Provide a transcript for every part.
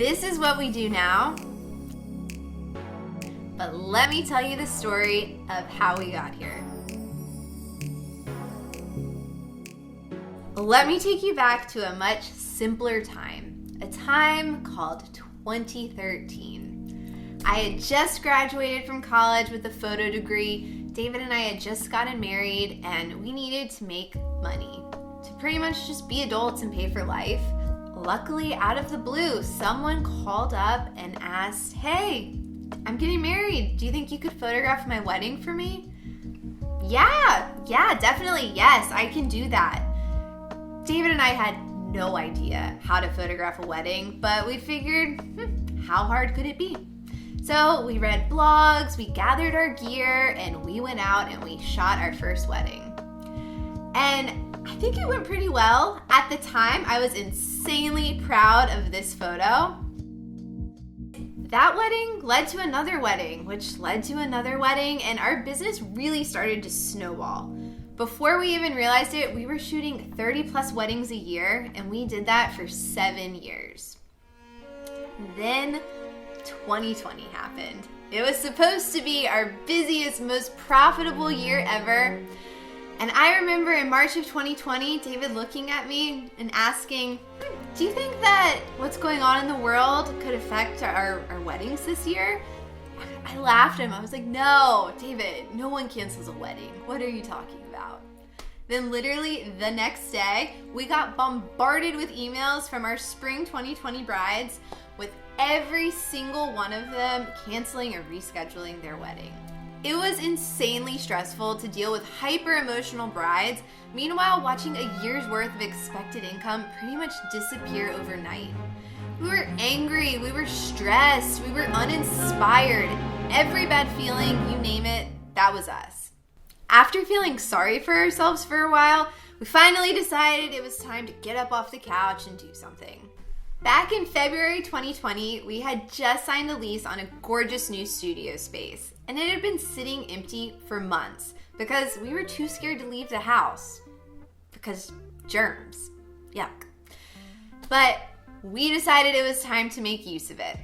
this is what we do now. But let me tell you the story of how we got here. Let me take you back to a much simpler time, a time called 2013. I had just graduated from college with a photo degree. David and I had just gotten married, and we needed to make money to pretty much just be adults and pay for life. Luckily, out of the blue, someone called up and asked, "Hey, I'm getting married. Do you think you could photograph my wedding for me?" Yeah, definitely, yes, I can do that. David and I had no idea how to photograph a wedding, but we figured, how hard could it be? So we read blogs, we gathered our gear, and we went out and we shot our first wedding. And I think it went pretty well. At the time, I was insanely proud of this photo. That wedding led to another wedding, which led to another wedding, and our business really started to snowball. Before we even realized it, we were shooting 30 plus weddings a year, and we did that for 7 years. Then 2020 happened. It was supposed to be our busiest, most profitable year ever. And I remember in March of 2020, David looking at me and asking, "Do you think that what's going on in the world could affect our weddings this year?" I laughed at him. I was like, "No, David, no one cancels a wedding. What are you talking about?" Then literally the next day, we got bombarded with emails from our spring 2020 brides with every single one of them canceling or rescheduling their wedding. It was insanely stressful to deal with hyper-emotional brides, meanwhile watching a year's worth of expected income pretty much disappear overnight. We were angry, we were stressed, we were uninspired. Every bad feeling, you name it, that was us. After feeling sorry for ourselves for a while, we finally decided it was time to get up off the couch and do something. Back in February 2020, we had just signed a lease on a gorgeous new studio space, and it had been sitting empty for months because we were too scared to leave the house. Because germs. Yuck. But we decided it was time to make use of it.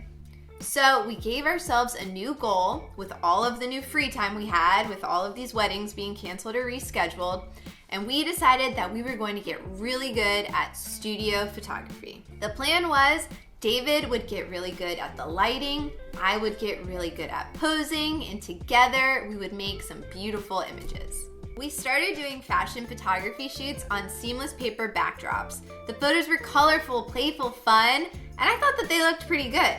So we gave ourselves a new goal with all of the new free time we had, with all of these weddings being canceled or rescheduled, and we decided that we were going to get really good at studio photography. The plan was David would get really good at the lighting, I would get really good at posing, and together we would make some beautiful images. We started doing fashion photography shoots on seamless paper backdrops. The photos were colorful, playful, fun, and I thought that they looked pretty good.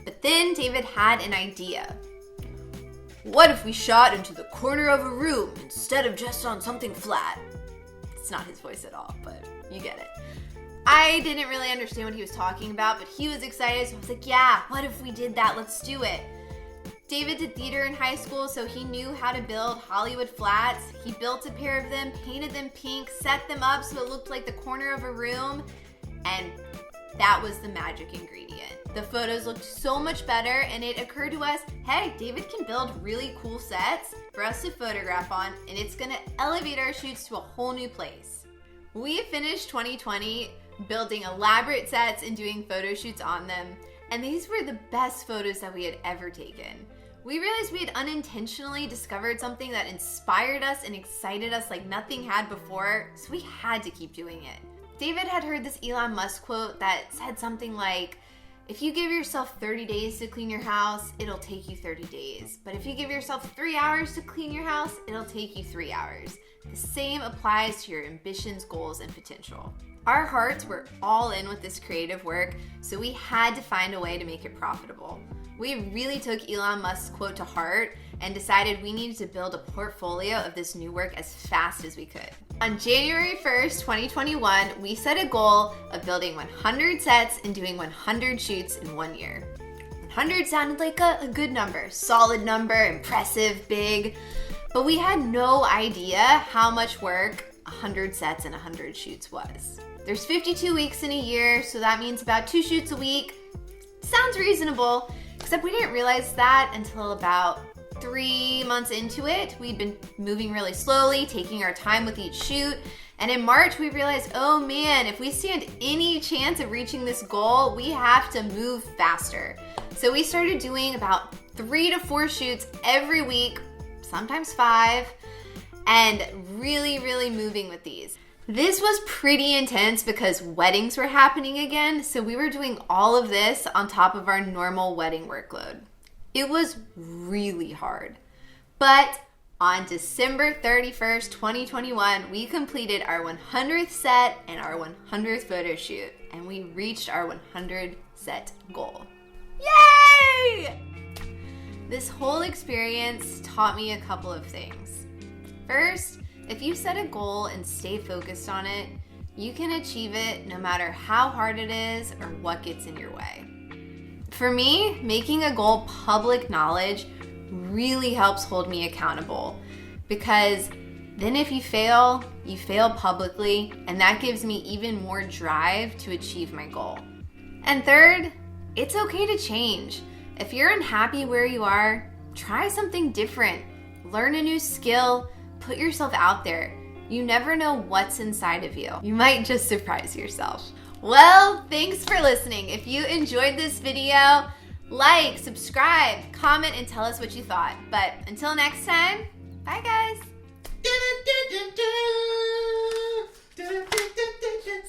But then David had an idea. What if we shot into the corner of a room instead of just on something flat? It's not his voice at all, but you get it. I didn't really understand what he was talking about, but he was excited, so I was like, yeah, what if we did that? Let's do it. David did theater in high school, so he knew how to build Hollywood flats. He built a pair of them, painted them pink, set them up so it looked like the corner of a room, and that was the magic ingredient. The photos looked so much better, and it occurred to us, hey, David can build really cool sets for us to photograph on, and it's gonna elevate our shoots to a whole new place. We finished 2020 building elaborate sets and doing photo shoots on them, and these were the best photos that we had ever taken. We realized we had unintentionally discovered something that inspired us and excited us like nothing had before, so we had to keep doing it. David had heard this Elon Musk quote that said something like, if you give yourself 30 days to clean your house, it'll take you 30 days. But if you give yourself 3 hours to clean your house, it'll take you 3 hours. The same applies to your ambitions, goals, and potential. Our hearts were all in with this creative work, so we had to find a way to make it profitable. We really took Elon Musk's quote to heart and decided we needed to build a portfolio of this new work as fast as we could. On January 1st, 2021, we set a goal of building 100 sets and doing 100 shoots in 1 year. 100 sounded like a good number, solid number, impressive, big, but we had no idea how much work 100 sets and 100 shoots was. There's 52 weeks in a year, so that means about 2 shoots a week. Sounds reasonable, except we didn't realize that until about 3 months into it. We'd been moving really slowly, taking our time with each shoot, And in March, we realized, oh man, if we stand any chance of reaching this goal, we have to move faster. So we started doing about 3 to 4 shoots every week, sometimes 5, and really moving with these. This was pretty intense because weddings were happening again, so we were doing all of this on top of our normal wedding workload. It was really hard. But on December 31st, 2021, we completed our 100th set and our 100th photo shoot, and we reached our 100 set goal. Yay! This whole experience taught me a couple of things. First, if you set a goal and stay focused on it, you can achieve it no matter how hard it is or what gets in your way. For me, making a goal public knowledge really helps hold me accountable, because then if you fail publicly, and that gives me even more drive to achieve my goal. And third, it's okay to change. If you're unhappy where you are, try something different. Learn a new skill, put yourself out there. You never know what's inside of you. You might just surprise yourself. Well, thanks for listening. If you enjoyed this video, like, subscribe, comment, and tell us what you thought. But until next time, bye guys. Is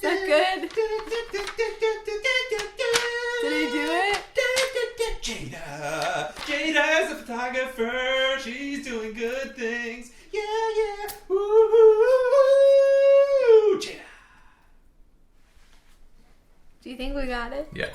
that good? Did I do it? Jada's a photographer. She's doing good things. Yeah. Woo, Jada. Do you think we got it? Yeah.